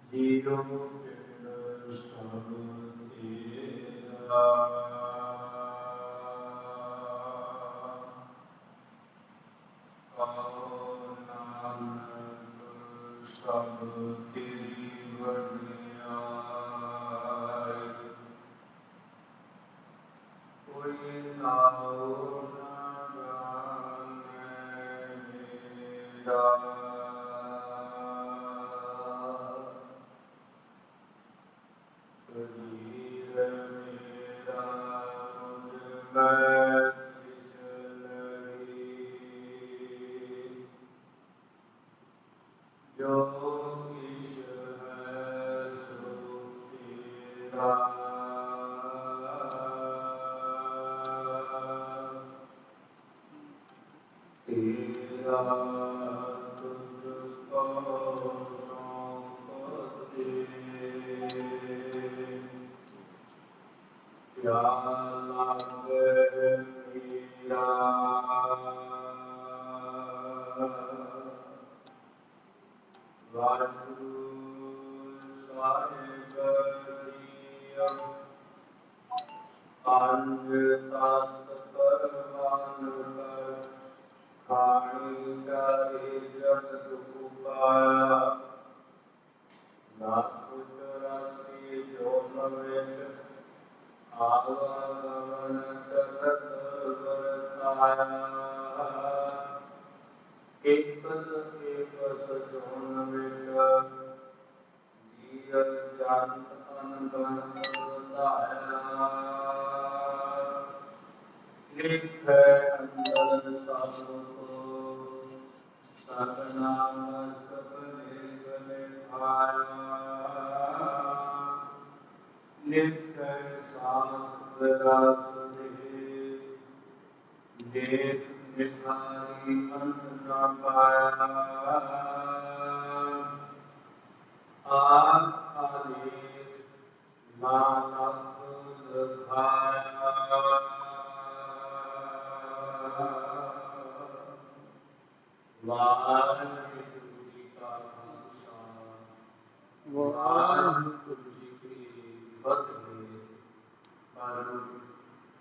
Zero पिंड सब तेरा कहो नानक सब तेरी बड़ियाई। कोई नाओ न जाने मेरा कबीर मेरा मुझ में किस लगी। जो किछ है सो तेरा तेरा तुझको सौंपते क्या लागे मेरा। वाहिगुरु साहिब जीओ पंज तत्त परवान कर खानी चाहे जगत उपाया। नाथ चौरासी जोन विच आवागमन चलत वरताया। एकस एकस जोन विच जीव जंत अनगणत वधाया। लिखै अंदर सब को सगना मस्तक लेख लिखाया। लिखै शास्त्र रस लेख लिखारी अंत न पाया। आप आलेख नानक लिखाया। वाहिगुरु जी का खालसा वाहिगुरु जी की फतेह। परम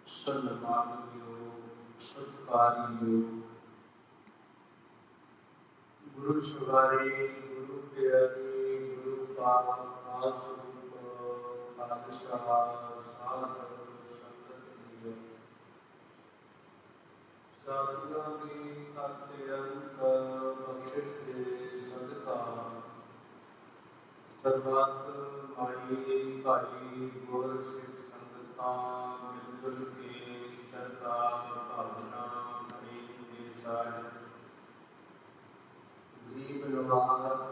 सन्माननीय सत्कार्ययोग गुरु सवारी गुरु प्यारी गुरु पाक आसरूप खालसा साधु संगत जी। साधुओं की अत्यंत बख्शिश के सदका ਸਰਬੱਤ ਮਾਈ ਭਾਈ ਗੁਰ ਸਿੱਖ ਸੰਗਤਾਂ ਮਿਲ ਜੁਲ ਕੇ ਸ਼ਰਧਾ ਭਾਵਨਾ ਪ੍ਰੇਮ ਦੇ ਸਾਥ ਗਰੀਬ ਨਵਾਜ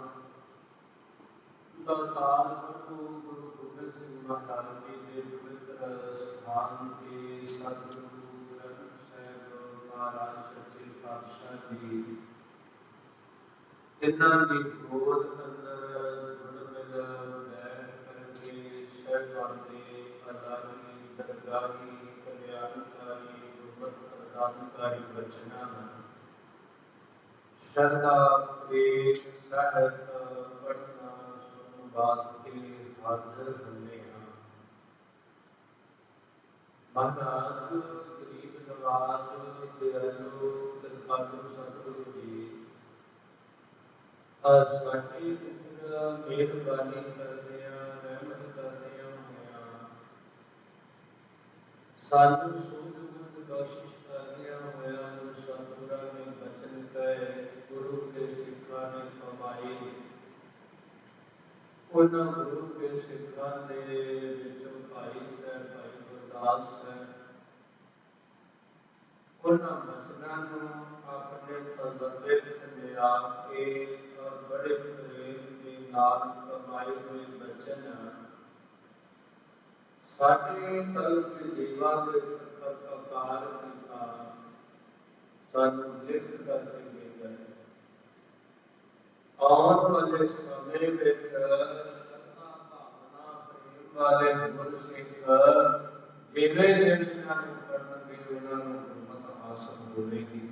ਦਾਤਾਰ ਪ੍ਰਭੂ ਗੁਰੂ ਗੋਬਿੰਦ ਸਿੰਘ ਮਹਾਰਾਜ ਜੀ ਦੇ ਪਵਿੱਤਰ ਸਥਾਨ ਤੇ ਸਤਿਗੁਰੂ ਗ੍ਰੰਥ ਸਾਹਿਬ ਮਹਾਰਾਜ ਸੱਚੇ ਪਾਤਸ਼ਾਹ ਜੀ ਤਿੰਨਾਂ ਦੀ ਗੋਦ ਅੰਦਰ ਜੁੜ ਮਿਲ ਬੈਠ ਕਰਕੇ ਸਾਹਿਬਾਨ ਦੇ ਆਜ਼ਾਦੀ ਦਰਗਾਹੀ ਕਲਿਆਣਕਾਰੀ ਗੁਰਮਤਿ ਪ੍ਰਦਾਨਕਾਰੀ ਬਚਨਾਂ ਸ਼ਰਧਾ ਪ੍ਰੇਮ ਸਹਿਤ ਪੜ੍ਹਨਾ ਸੁਣ ਵਾਸਤੇ ਹਾਜ਼ਰ ਹੁੰਦੇ ਹਾਂ। ਮਹਾਰਾਜ ਗਰੀਬ ਨਵਾਜ ਦਿਆਲੂ ਕਿਰਪਾਲੂ ਸਤਿਗੁਰੂ ਜੀ ਸਾਡੀ ਉੱਪਰ ਮਿਹਰਬਾਨੀ ਕਰਦਿਆਂ ਰਹਿਮਤ ਕਰਦਿਆਂ ਹੋਇਆਂ ਸਾਨੂੰ ਸੁਧ ਬੁੱਧ ਬਖਸ਼ਿਸ਼ ਕਰਦਿਆਂ ਹੋਇਆਂ ਜੋ ਸਤਿਗੁਰਾਂ ਨੇ ਬਚਨ ਕਹੇ ਗੁਰੂ ਕੇ ਸਿੱਖਾਂ ਨੇ ਕਮਾਈ। ਉਹਨਾਂ ਗੁਰੂ ਕੇ ਸਿੱਖਾਂ ਦੇ ਵਿੱਚੋਂ ਭਾਈ ਸਾਹਿਬ ਭਾਈ ਗੁਰਦਾਸ ਸਾਹਿਬ ਉਹਨਾਂ ਬਚਨਾਂ ਨੂੰ ਆਪਣੇ ਤਜਰਬੇ ਵਿੱਚ ਲਿਆ ਕੇ ਬੜੇ ਪ੍ਰੇਮ ਦੇ ਨਾਲ ਕਮਾਏ ਹੋਏ ਬਚਨ ਸਾਡੇ ਤਲ ਦੇ ਜੀਵਾਂ ਦੇ ਉੱਪਰ ਆਕਾਰ ਕੀਤਾ ਸਾਨੂੰ ਲਿਖਤ ਕਰਕੇ ਦੇ ਗਏ। ਆਉਣ ਵਾਲੇ ਸਮੇਂ ਵਿੱਚ ਸ਼ਰਧਾ ਭਾਵਨਾ ਪ੍ਰੇਮ ਵਾਲੇ ਗੁਰ ਸਿੱਖ ਜਿਵੇਂ ਇਹਨਾਂ ਨੂੰ ਪੜ੍ਹਨਗੇ ਉਹਨਾਂ ਨੂੰ ਗੁਰਮਤਿ ਹਾਸਲ ਹੋਵੇਗੀ।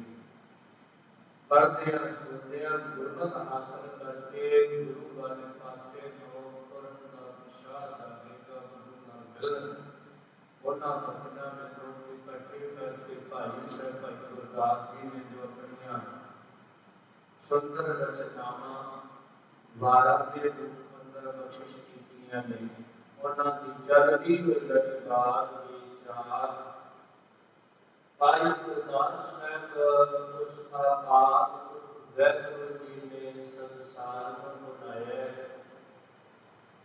ਪੜ੍ਹਦਿਆਂ ਸੁਣਦਿਆਂ ਗੁਰਮਤਿ ਹਾਸਲ ਕਰਕੇ ਗੁਰੂ ਵਾਲੇ ਪਾਸੇ ਤੋਂ ਉਹਨਾਂ ਬਚਨਾਂ ਵਿੱਚੋਂ ਇਕੱਠੇ ਕਰਕੇ ਭਾਈ ਸਾਹਿਬ ਭਾਈ ਗੁਰਦਾਸ ਜੀ ਨੇ ਜੋ ਆਪਣੀਆਂ ਸੁੰਦਰ ਰਚਨਾਵਾਂ ਵਾਰਾਂ ਦੇ ਰੂਪ ਅੰਦਰ ਬਖਸ਼ਿਸ਼ ਕੀਤੀਆਂ ਨੇ, ਉਹਨਾਂ ਦੀ ਚੜ੍ਹਦੀ ਹੋਈ ਲੜੀਵਾਰ ਵਿਚਾਰ ਭਾਈ ਗੁਰਦਾਸ ਸਾਹਿਬ ਉਸ ਆਕਾਰ ਵੈਗੁਰੂ ਜੀ ਨੇ ਸੰਸਾਰ ਨੂੰ ਬਣਾਇਆ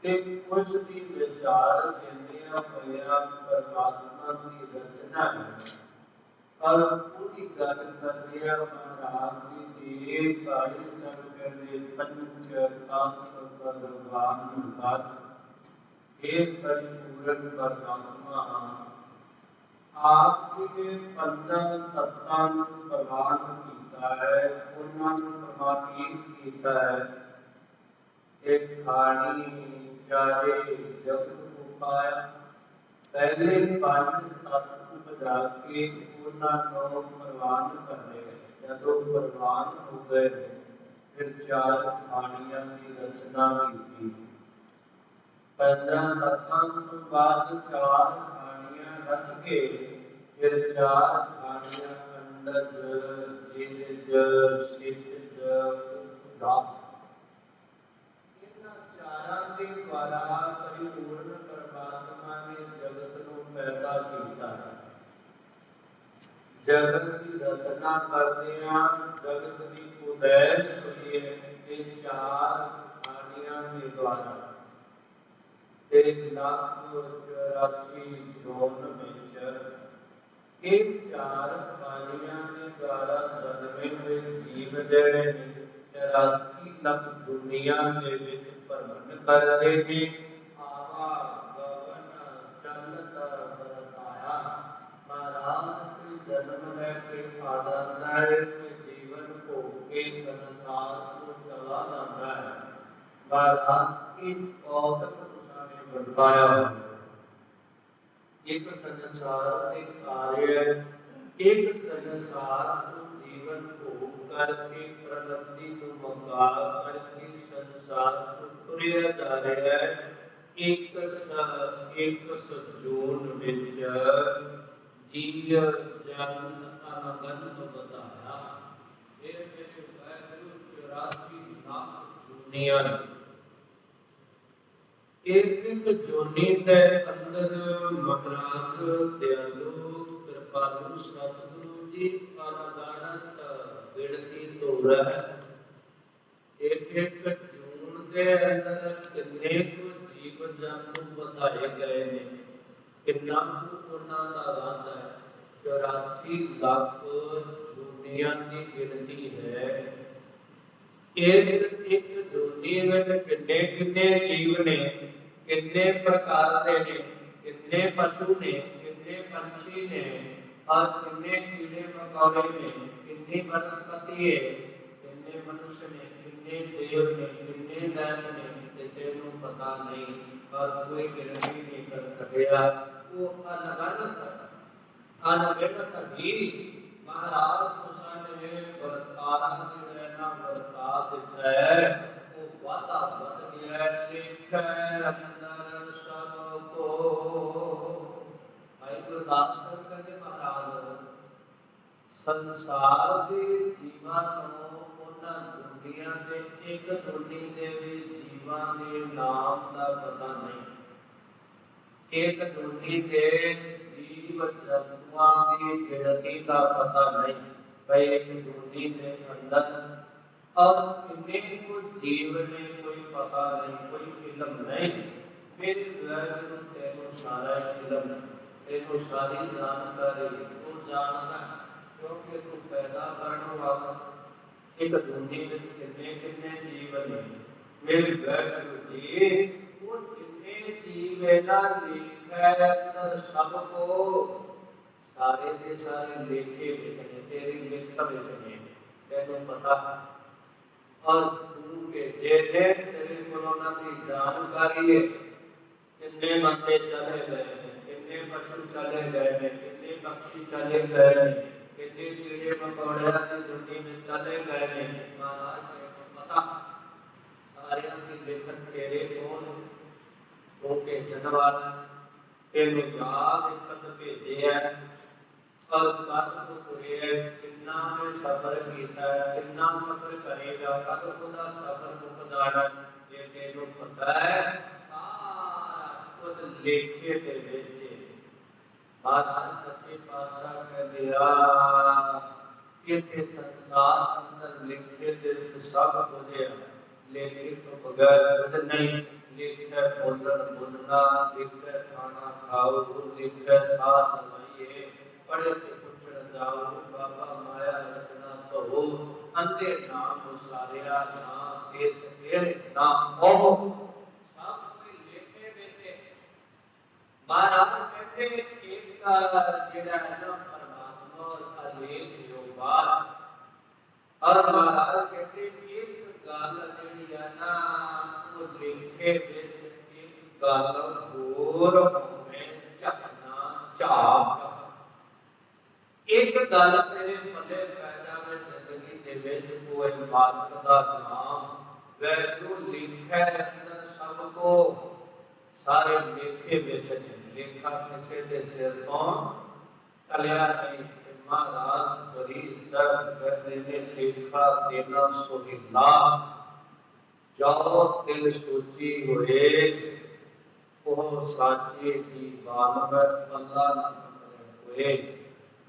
ਤੇ ਉਸ ਦੀ ਵਿਚਾਰ ਦਿੰਦਿਆਂ ਹੋਇਆਂ ਪਰਮਾਤਮਾ ਦੀ ਰਚਨਾ ਹੈ। और पूरी गल करदिया महाराज जी ने भाई सब कहते पंच तत्व भगवान का एक परिपूर्ण परमात्मा आप जी ने पंचम तत्तां प्रदान किया है, उन्होंने प्रमाणित किया है। एक खानी चारे जगत को पाया, पहले पांच तत्व बजा के उन्होंने प्रवान कर लिया। जब प्रवान हो गए फिर चार खानियां की रचना की। पंद्रह तत्वां तो बाद चार खानियां रच के फिर चार खानियां अंडज जिज सिद्ध दात इन्हां चारां के द्वारा परिपूर्ण परमात्मा ने जगत को पैदा किया है। जगत की रचना करदियां जगत की उदैश हुई है ये चार खानियां के द्वारा। 1,84 जोन विच ये चार खानियां के द्वारा जन्मे हुए जीव जिहड़े ने 84 लख दुनिया दे विच भ्रमण करदे ने। आवा गगन चलत बरताया महाराज जन्म लैके आ जाता है तो जीवन को के संसार को चला जाता है। महाराज एक कौतक उसाने बताया एक संसार के कार्य एक संसार को जीवन को करके प्रगति को मंगा करके संसार को तुरिया जा रहा है। एक सजोन विच जीव जन अनगंत बताया। ये मेरे वैगुरु 84 लाख दुनिया एक जोनी दे अंदर महाराज दयालु कृपालु सतगुरु जी अनगणत गिनती तोड़ है। एक जून दे अंदर किन्ने को जीव जंतु बताए गए ने, किन्ना को उन्हां दा वादा है। 84 लाख दुनिया की गिनती है। एक जोनी विच किन्ने किन्ने जीव ने, किन्ने प्रकार दे ने, किन्ने पशु ने, किन्ने पंछी ने और किन्ने कीड़े मकोड़े ने, किन्नी वनस्पति है, किन्ने मनुष्य ने, किन्ने देव ने, किन्ने दैत ने, किसी को पता नहीं और कोई गिनती नहीं कर सकेगा। वो अनगिनत ही महाराज उसने बरतारा जिहड़ा बरता दिता है वो वादा वध गया। लिखै अंदर सब को भाई गुरदास ਸਾਹਿਬ कहते महाराज संसार के जीवां नूं उन्हां दुनिया के एक दुनी दे भी जीवां दे नाम का पता नहीं। एक दुनी के जीव जंतुआं की गिनती का पता नहीं भाई एक दुनी के अंदर और किन्ने को जीव ने कोई पता नहीं, कोई इल्म नहीं। मेरे वैगुरु तेनों सारा इल्म तेनों सारी जानकारी वो जानता क्योंकि तू पैदा करने वाला एक दुनी में किन्ने किन्ने जीव ने। मेरे वैगुरु जी वो किन्ने जीव ना लिखा अंदर सबको सारे दे सारे लेखे विच ने, तेरी लिखत विच ने, तेनों पता और तू के जेने तेरे कोरोना की जानकारी है। किन्ने बंदे चले गए हैं, किन्ने पशु चले गए हैं, किन्ने पक्षी चले गए हैं, किन्ने कीड़े मकोड़े की दुनिया में चले गए हैं। महाराज को पता सारे की लिखत तेरे कौन हो के जनवार तेनू याद कद भेजे है और कद को तुरे है, कितना में सफर किया है, कितना सफर करेगा, कद खुदा सफर मुक जाना, ये तेनू पता है। सारा खुद लेखे दे बेचे महाराज सच्चे पातशाह कहते इतने संसार अंदर लेखे दे सब कुछ है, लेखे तो बगैर कुछ नहीं। लिखे बोलन बोलना, लिखे खाना खाओ, लिखे साथ लाइए, पढ़े तो पुछड़ जाओ, बाबा माया रचना तो हो, अंधे नाम उसारिया ना देश के ना ओहो, सब कोई लेखे बेचे। महाराज कहते एक जेड़ा है ना परमात्मा और अलेख योगार, और महाराज कहते एक गल जेड़ी है ना वो लेखे विच एक गल होर होवे झकना झाप। एक गल तेरे पल्ले पै जावे जिंदगी दे विच कोई मालक दा नाम वैगुरू लिखै अंदर सब को, सारे लेखे विच ने, लेखा किसी के सिर तो टलिया नहीं। महाराज फरीद साहब कहते ने लेखा देना सुहिला, जो दिल सोची हुए वो साचे दीवान में पल्ला न हुए।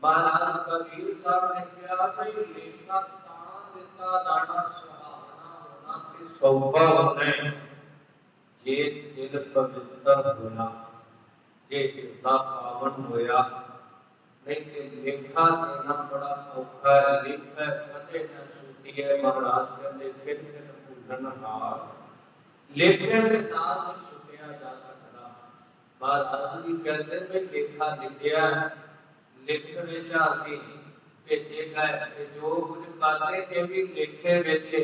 महाराज कबीर साहब ने कहा भाई लेखा तां दिता जाना सुहावना होना ते सौभा होना जे दिल पवित्र होया, जे हिरदा पावन होया, नहीं तो लेखा देना बड़ा औखा है। लेखा कदे न छुटिए, महाराज कहते किन किन भूलन हार, लेखे के नाल नहीं छुटिया जा सकता। महाराज जी कहते भाई लेखा लिखिया, लिखत विच असीं भेजे गए जो कुछ करते ये भी लेखे विच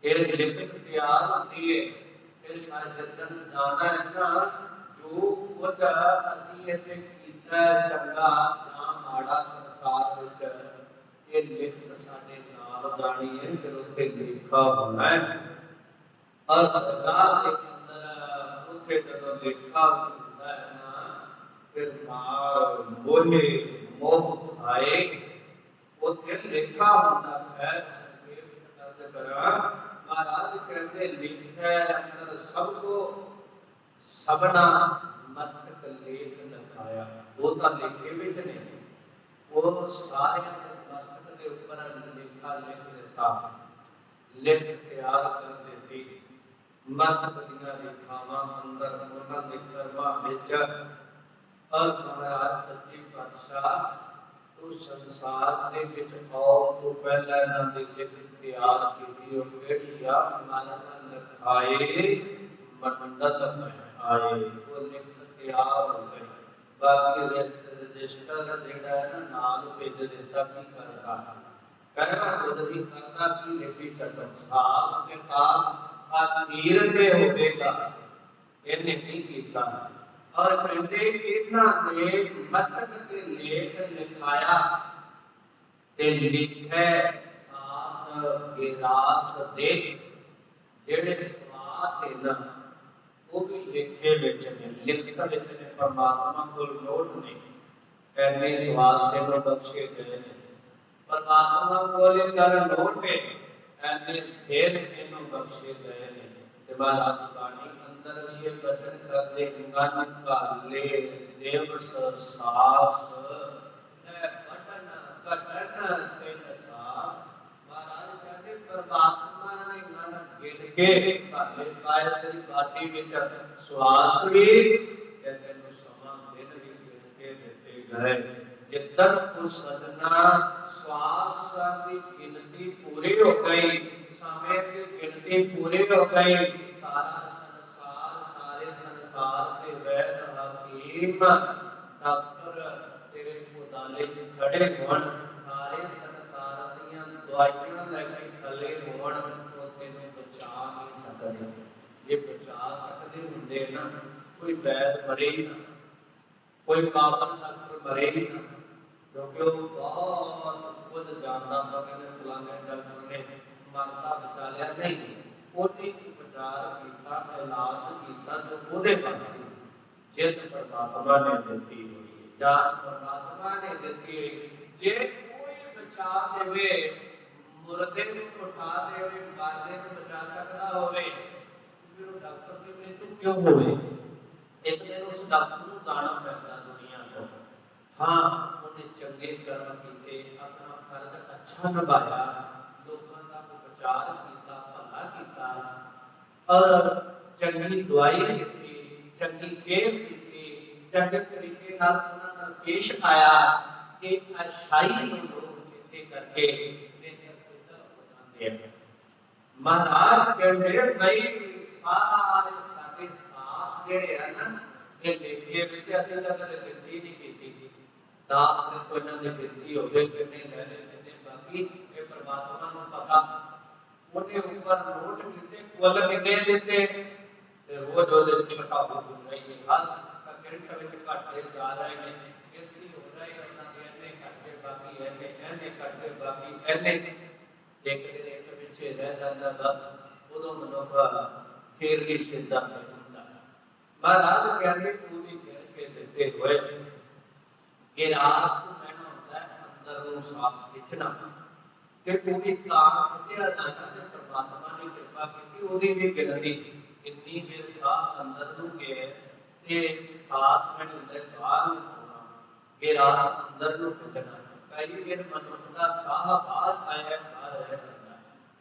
ये लिखत तैयार होती है। इस जिदन जाना है ना जो खुद असीं इत्थे कीता चंगा जां माड़ा संसार विच ये लिखत साडे नाल जानी है, फिर उत्थे लेखा होना है। और दरगाह के अंदर उत्थे जदों लेखा होता है ना फिर मार मोहे मोह खाए उत्थे लेखा होता है। संक्षेप दर्ज करा महाराज कहते लिखे अंदर सबको सबना मस्तक लेख लिखाया, वो तो लेखे विच ने वो सारे मस्तक के ऊपर लेखा लिख देता, लिख तैयार कर देती। मस्तक दियां रेखावां अंदर उन्हां दे कर्मां विच। और महाराज सच्चे पातशाह तू संसार दे विच आउण तो पहला इन्हां दी लिख तैयार कीती ओ किहड़ी आ, मन लिखाए मंडल में आए, वो लिख तैयार हो गई। बाकी रजिस्टर जेड़ा है ना नाल भेज दिता की करदा, कहना कुछ नहीं करदा की लिखी छड्डो, साहब के काम अखीर ते होवेगा, इन्हें नहीं कीता। और कहते इन्हां ने मस्तक के लेख लिखाया ते लिखे सास गिरास दे, जेड़े श्वास है ना वो भी लेखे विच ने, लिखत विच ने, परमात्मा को लोट ने ऐने श्वास से बख्शे गए ने। परमात्मा को ले कर लोटे ऐने देर इन्हों बख्शे गए ने। ते महाराज बाणी अंदर भी ये वचन करते गन काले देव सास है बटन कटन तिन सास। महाराज कहते परमात्मा ने गन गिन के काले पाए तेरी बाटी विच श्वास भी ते तेनु समा दिन भी गिन के देते गए। जिद्दन को सजना श्वास की गिनती पूरी हो गई, समय की गिनती पूरी हो गई, सारा संसार सारे संसार के वैद हकीम डॉक्टर तेरे मुताले खड़े होण, सारे संसार दियां दवाइयां लेके खले होण तो तेनू बचा नहीं सकदे। ये बचा सकदे हुंदे ना कोई वैद मरे ही ना, कोई पावन डॉक्टर मरे ही ना, क्योंकि वो बहुत खुद जानता था कि फलाने डॉक्टर ने मरता बचा लिया नहीं, उन्हें उपचार किया, इलाज किया जो ओदे पासे जित परमात्मा ने दिती हुई जान परमात्मा ने दिती हुई जे कोई बचा देवे मुर्दे को उठा देवे मारदे को बचा सकता होवे फिर डॉक्टर की मृत्यु क्यों होवे एक दिन उस डॉक्टर को जाना पैदा दुनिया को हाँ उन्हें चंगे कर्म कीते अपना फर्ज अच्छा निभाया लोगों का उपचार किया भला किया और चंगी दवाई दी चंगी केयर दी चंगे तरीके नाल उन्हां नाल पेश आया कि अच्छाई नूं लोग चेते करके नेतर सिद्धल हो जांदे हैं महाराज कहंदे भाई सारे साडे सास जेड़े हैं ना ये लेखे विच असीं तां कदे गिनती नहीं कीती तां अपने तो इन्हां दी गिनती होवे किन्ने लैने किन्ने बाकी ये परमात्मा नूं पता ਉਹਨੇ ਉੱਪਰ ਨੋਟ ਕੀਤੇ ਕੁੱਲ ਕਿੰਨੇ ਦਿੱਤੇ ਤੇ ਰੋਜ਼ ਉਹਦੇ ਵਿੱਚ ਘਟਾਓ ਹੋ ਰਹੀ ਹੈ ਹਰ ਸੈਕਿੰਡ ਵਿੱਚ ਘਟਦੇ ਜਾ ਰਹੇ ਨੇ ਗਿਣਤੀ ਹੋ ਰਹੀ ਹੈ ਉਹਨਾਂ ਦੇ ਇੰਨੇ ਘਟਦੇ ਬਾਕੀ ਇੰਨੇ ਘਟਦੇ ਬਾਕੀ ਇੰਨੇ ਇੱਕ ਦਿਨ ਇੱਕ ਪਿੱਛੇ ਰਹਿ ਜਾਂਦਾ ਬਸ ਉਦੋਂ ਮਨੁੱਖ ਫੇਰ ਸਿੱਧਾ ਨਹੀਂ ਹੁੰਦਾ ਮਹਾਰਾਜ ਕਹਿੰਦੇ ਪੂਰੀ ਗਿਣ ਕੇ ਦਿੱਤੇ ਹੋਏ ਕਿ ਰਾਸ ਮੈਨਾਂ ਹੁੰਦਾ ਅੰਦਰ ਨੂੰ ਸਾਹ ਖਿੱਚਣਾ कि पूरी ताक खिंचिया जाना जब परमात्मा ने कृपा की ओदी भी गिनती इतनी देर साह अंदर नूं गए ते साथ में अंदर बाहर नूं होना ये रास अंदर नूं खिंचना कई बार मनुष्य दा साह बाहर आया बाहर रह जाता है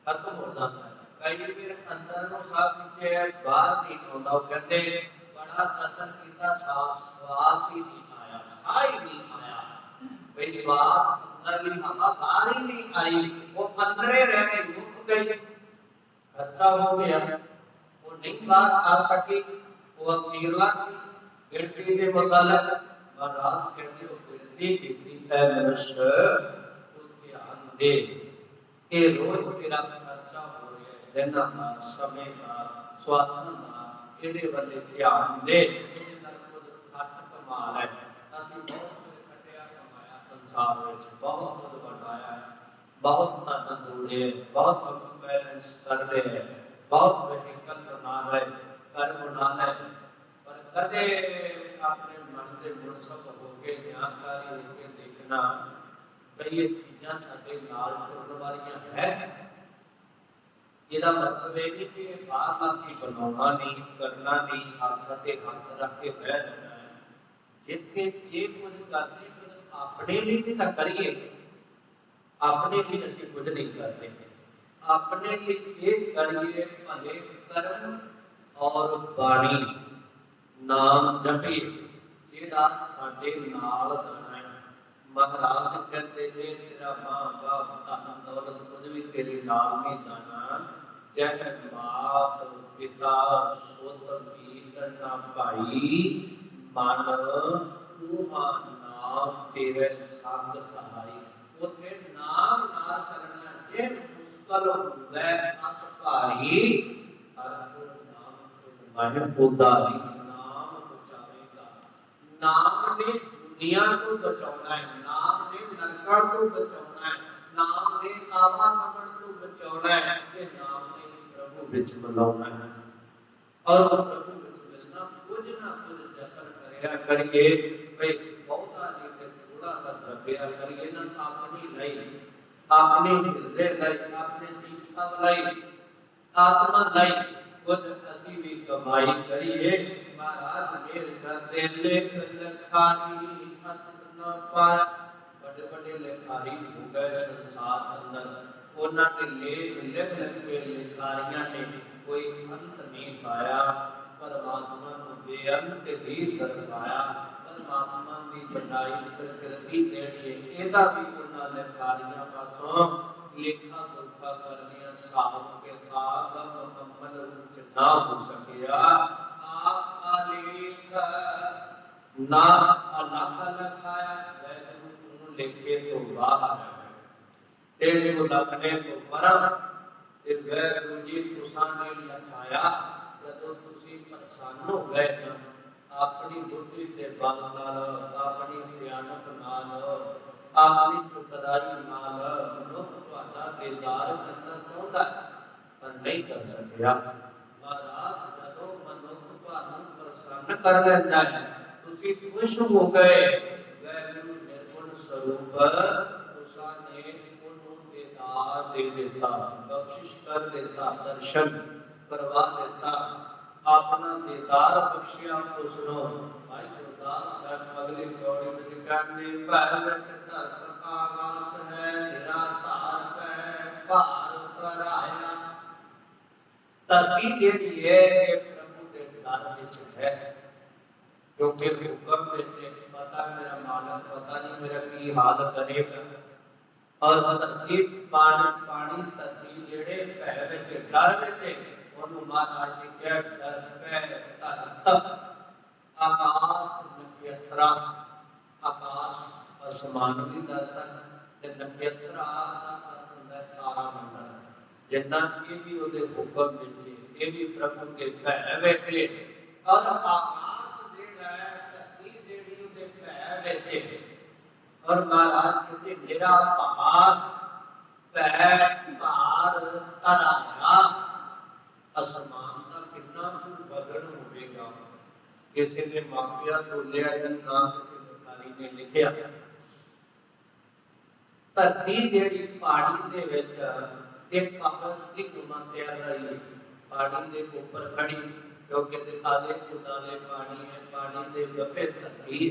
खत्म हो जाता है कई बार अंदर नूं साह खिंचे बाहर नहीं आउंदा वो कहंदे बड़ा जतन कीता श्वास ही नहीं आया साह ही नहीं आया भाई श्वास अंदरली हवा बाहर ही नहीं आई वो अंदर रह गई रुक गई खर्चा हो गया वो नहीं बाहर आ सकी वो अकेला थी गिनती के मुताबिक महाराज कहते हो गिनती कीती है मनुष्य तो ध्यान दे ये रोज तेरा खर्चा हो रहा है दिन का समय का श्वासन का ਇਹਦੇ ਵੱਲ ਧਿਆਨ ਦੇ ਇਹਦੇ ਨਾਲ ਕੁਝ ਘੱਟ ਕਮਾਲ ਹੈ ਅਸੀਂ ਬਹੁਤ संसार में बहुत कुछ बढ़ाया बहुत धन जोड़े बहुत बैलेंस कर रहे हैं बहुत व्हीकल बना रहे घर बना रहे पर कदे अपने मन के मुनसब होके जानकारी लेके देखना भाई ये चीज़ां साडे नाल टुरन वालियां है ਇਹਦਾ मतलब है कि बाहर ਅਸੀਂ ਬਣਾਉਣਾ नहीं करना नहीं हथ ते हथ रख के बह जाना है जिथे ये कुछ करते अपने लिए तो करिए अपने लिए ਅਸੀਂ कुछ नहीं करते अपने लिए ये करिए भले कर्म और बाणी नाम जपिए जेड़ा साडे नाल जाना है महाराज कहते ने तेरा मां बाप धन दौलत कुछ भी तेरे नाल नहीं जाना जह मात पिता सुत वीर ना भाई मन उहा नाम तेरे संग सहाय उथे नाम नाल चलना जे मुश्किल होवे अत भारी हर नाम माहे उदारी नाम बचावेगा नाम ने दुनिया को बचाना है नाम ने नरका को बचाना है नाम ने आवागमन को बचाना है ये नाम ने प्रभु विच मिलाना है और प्रभु विच मिलना कुछ ना कुछ जतन करया करिए भाई बहुता नहीं ते थोड़ा सा जपिया करिए ना अपनी लई अपने हृदय लई अपने जीवन लई आत्मा लई कुछ असी भी कमाई करिए महाराज मेर कर दे लेख लखारी अंत न पाए बड़े बड़े लेखारी हो गए संसार अंदर उन्होंने लेख लिख लिख के लेखारियां ने कोई अंत नहीं पाया परमात्मा को बेअंत ही दर्शाया परमात्मा की बढ़ाई प्रकृति देनी एदा भी उन्होंने लेखारियां पासों लेखा जोखा करनिया साहब के था मुकम्मल रूप से ना हो सकिया आप आलेख ना अलग लखाया वैसे लेखे तो बाहर है तेरे को लखने तो परम ते वैगुरु जी तुसां ने लखाया जदों तुसी प्रसन्न हो गए ना अपनी बुद्धि के बल नाल अपनी सियाणप नाल अपनी चतुराई नाल मनुख तुहाडा दीदार करना चाहुंदा पर नहीं कर सकिया महाराज जदों मनुख तुहानू प्रसन्न ਪ੍ਰਸੰਨ ਕਰ ਲੈਂਦਾ ਹੈ। ਤੁਸੀਂ ਖੁਸ਼ ਹੋ ਗਏ, ਵਾਹਿਗੁਰੂ ਨਿਰਗੁਣ ਸਰੂਪ ਤੁਸਾਂ ਨੇ ਉਹਨੂੰ ਦੇਦਾਰ ਦੇ ਦਿੱਤਾ, ਬਖਸ਼ਿਸ਼ ਕਰ ਦਿੱਤਾ, ਦਰਸ਼ਨ ਕਰਵਾ ਦਿੱਤਾ, ਆਪਣਾ ਦੇਦਾਰ ਬਖਸ਼ਿਆ ਉਸ ਨੂੰ। ਭਾਈ ਗੁਰਦਾਸ ਸਾਹਿਬ ਅਗਲੀ ਪੌੜੀ ਵਿੱਚ ਕਹਿੰਦੇ, ਭੈ ਵਿੱਚ ਧਰਤ ਆਗਾਸ ਹੈ, ਨਿਰਾਧਾਰ ਪੈ ਭਾਰ ਉਤਰਾਇਆ। ਧਰਤੀ ਜਿਹੜੀ ਹੈ ਇਹ ਪ੍ਰਭੂ ਦੇ ਦਰ ਵਿੱਚ ਹੈ, ਕਿਉਂਕਿ ਹੁਕਮ ਵਿੱਚ ਪਤਾ ਮੇਰਾ ਮਾਲਕ ਪਤਾ ਨਹੀਂ ਮੇਰਾ ਕੀ ਹਾਲ ਕਰੇਗਾ। ਔਰ ਧਰਤੀ ਪਾਣੀ ਧਰਤੀ ਜਿਹੜੇ ਭੈ ਵਿੱਚ ਡਰ ਵਿੱਚ ਉਹਨੂੰ ਮਹਾਰਾਜ ਨੇ ਕਿਹਾ ਡਰ ਪੈ ਧਰਤ ਆਕਾਸ਼ ਨਖੇਤਰਾ। ਆਕਾਸ਼ ਅਸਮਾਨ ਵੀ ਡਰਦਾ ਤੇ ਨਖੇਤਰਾ ਦਾ ਅਰਥ ਹੁੰਦਾ ਤਾਰਾ ਮੰਡਲ, ਜਿੰਨਾ ਇਹ ਵੀ ਉਹਦੇ ਹੁਕਮ ਵਿੱਚ, ਇਹ ਵੀ ਪ੍ਰਭੂ ਦੇ ਭੈ ਵਿੱਚ। ਔਰ ਆਕਾਸ਼ ਜਿਹੜਾ ਹੈ ਧਰਤੀ ਜਿਹੜੀ ਉਹਦੇ ਭੈ ਵਿੱਚ। ਔਰ ਮਹਾਰਾਜ ਕਹਿੰਦੇ ਮੇਰਾ ਭਾਰ ਭੈ ਭਾਰ ਤਰਾਇਆ। ਅਸਮਾਨ ਦਾ ਕਿੰਨਾ ਕੁ ਵਜ਼ਨ ਹੋਵੇਗਾ, ਕਿਸੇ ਨੇ ਮਾਪਿਆ ਤੋਲਿਆ ਜਾਂ ਨਾ ਕਿਸੇ ਬੁਖਾਰੀ ਨੇ ਲਿਖਿਆ। ਧਰਤੀ ਜਿਹੜੀ ਪਹਾੜੀ ਦੇ ਵਿੱਚ ਇੱਕ ਕਾਗਜ਼ ਦੀ ਨੁਮਾਇੰਦਗੀ ਰਹੀ, ਪਹਾੜੀ ਦੇ ਉੱਪਰ ਖੜੀ, ਕਿਉਂਕਿ ਦਿਖਾਲੇ ਉਡਾਲੇ ਪਾਣੀ ਹੈ, ਪਾਣੀ ਦੇ ਗੱਭੇ ਧਰਤੀ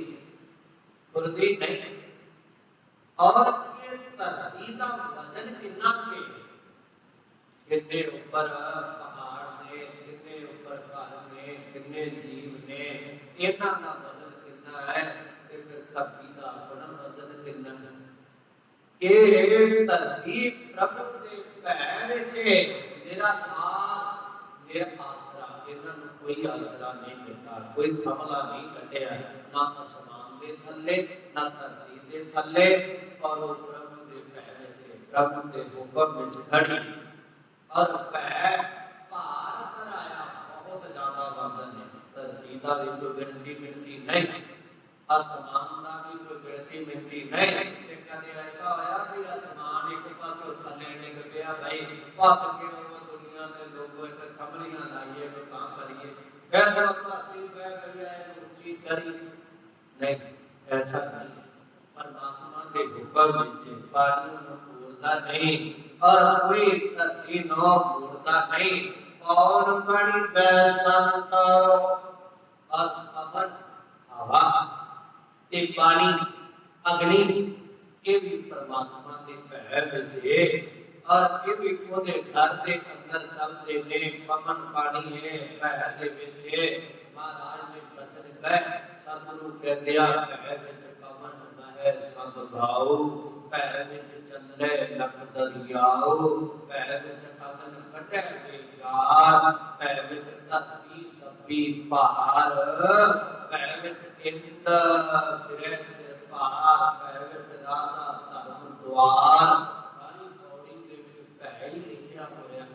ਖੁਰਦੀ ਨਹੀਂ। ਔਰ ਇਹ ਧਰਤੀ ਦਾ ਵਜ਼ਨ ਕਿੰਨਾ ਕੇ, ਕਿੰਨੇ ਉੱਪਰ ਪਹਾੜ ਨੇ, ਕਿੰਨੇ ਉੱਪਰ ਘਰ ਨੇ, ਕਿੰਨੇ ਜੀਵ ਨੇ, ਇਹਨਾਂ ਦਾ ਵਜ਼ਨ ਕਿੰਨਾ ਹੈ ਤੇ ਫਿਰ ਧਰਤੀ ਦਾ ਆਪਣਾ ਵਜ਼ਨ ਕਿੰਨਾ ਹੈ। ਇਹ ਧਰਤੀ ਪ੍ਰਭੂ ਦੇ ਭੈ ਵਿੱਚ ਨਿਰਾਧਾਰ, ਨਿਰਾਸਰਾ, ਇਹਨਾਂ ਨੂੰ ਕੋਈ ਆਸਰਾ ਨਹੀਂ ਦਿੱਤਾ, ਕੋਈ ਥਮਲਾ ਨਹੀਂ ਕੱਢਿਆ, ਨਾ ਅਸਮਾਨ ਦੇ ਥੱਲੇ ਨਾ ਧਰਤੀ ਦੇ ਥੱਲੇ। ਔਰ ਉਹ ਪ੍ਰਭੂ ਦੇ ਭੈ ਵਿੱਚ, ਪ੍ਰਭੂ ਦੇ ਹੁਕਮ ਵਿੱਚ ਖੜੀ। ਔਰ ਭੈ ਭਾਰ ਤਰਾਇਆ, ਬਹੁਤ ਜ਼ਿਆਦਾ ਵਜ਼ਨ ਹੈ ਧਰਤੀ ਦਾ ਵੀ ਕੋਈ ਗਿਣਤੀ ਨਹੀਂ, ਅਸਮਾਨ ਦਾ ਵੀ ਕੋਈ ਗਿਣਤੀ ਨਹੀਂ। ਤੇ ਕਦੇ ਐਸਾ ਹੋਇਆ ਵੀ ਅਸਮਾਨ ਇੱਕ ਪਾਸੇ ਥੱਲੇ ਡਿੱਗ ਪਿਆ, ਭਾਈ ਭੱਜ ਕੇ ਉਹ ਦੁਨੀਆ ਦੇ ਲੋਗੋ ਇੱਕ ਥੰਮਲੀਆਂ ਲਾਈਏ ਤੇ ਤਾਂ ਕਰੀਏ, ਫਿਰ ਧਰਤੀ ਬਹਿ ਗਈ ਹੈ ਇਹਨੂੰ ਉੱਚੀ ਕਰੀ, ਨਹੀਂ ਐਸਾ ਨਹੀਂ। ਪਰਮਾਤਮਾ ਦੇ ਹੁਕਮ ਵਿੱਚ ਪਾਣੀ ਨੂੰ ਮੋੜਦਾ ਨਹੀਂ, ਔਰ ਕੋਈ ਧਰਤੀ ਨੂੰ ਮੋੜਦਾ ਨਹੀਂ। ਪੌਣ ਪਾਣੀ ਬੈ ਸੰਤਰੋ, ਔਰ ਪਵਨ ਹਵਾ ਤੇ ਪਾਣੀ ਅਗਨੀ, ਇਹ ਵੀ ਪਰਮਾਤਮਾ ਦੇ ਭੈ ਵਿੱਚ ਹੈ। ਔਰ ਇਹ ਵੀ ਉਹਦੇ ਡਰ ਦੇ ਅੰਦਰ ਚੱਲਦੇ ਨੇ। ਪਵਨ ਪਾਣੀ ਹੈ ਭੈ ਦੇ ਵਿੱਚ। ਮਹਾਰਾਜ ਨੇ ਬਚਨ ਕਹੇ, ਸਤਿਗੁਰੂ ਕਹਿੰਦੇ ਆ ਭੈ ਵਿੱਚ ਪਵਨ ਹੁੰਦਾ ਹੈ ਸੰਗ ਭਾਉ, ਭੈ ਵਿੱਚ ਚੱਲੇ ਲਖ ਦਰਿਆਉ, ਭੈ ਵਿੱਚ ਅਗਨ ਕੱਢੇ ਬੇਕਾਰ, ਭੈ ਵਿੱਚ ਧਰਤੀ ਤਪੀ ਭਾਰ, ਭੈ ਵਿੱਚ ਇੰਦ ਫਿਰੇ ਸਿਰ ਭਾਰ, ਭੈ ਵਿੱਚ ਰਾਧਾ ਧਰਮ ਦੁਆਰ। ਸਾਰੀ ਪੌੜੀ ਦੇ ਵਿੱਚ ਭੈ ਹੀ ਲਿਖਿਆ ਹੋਇਆ।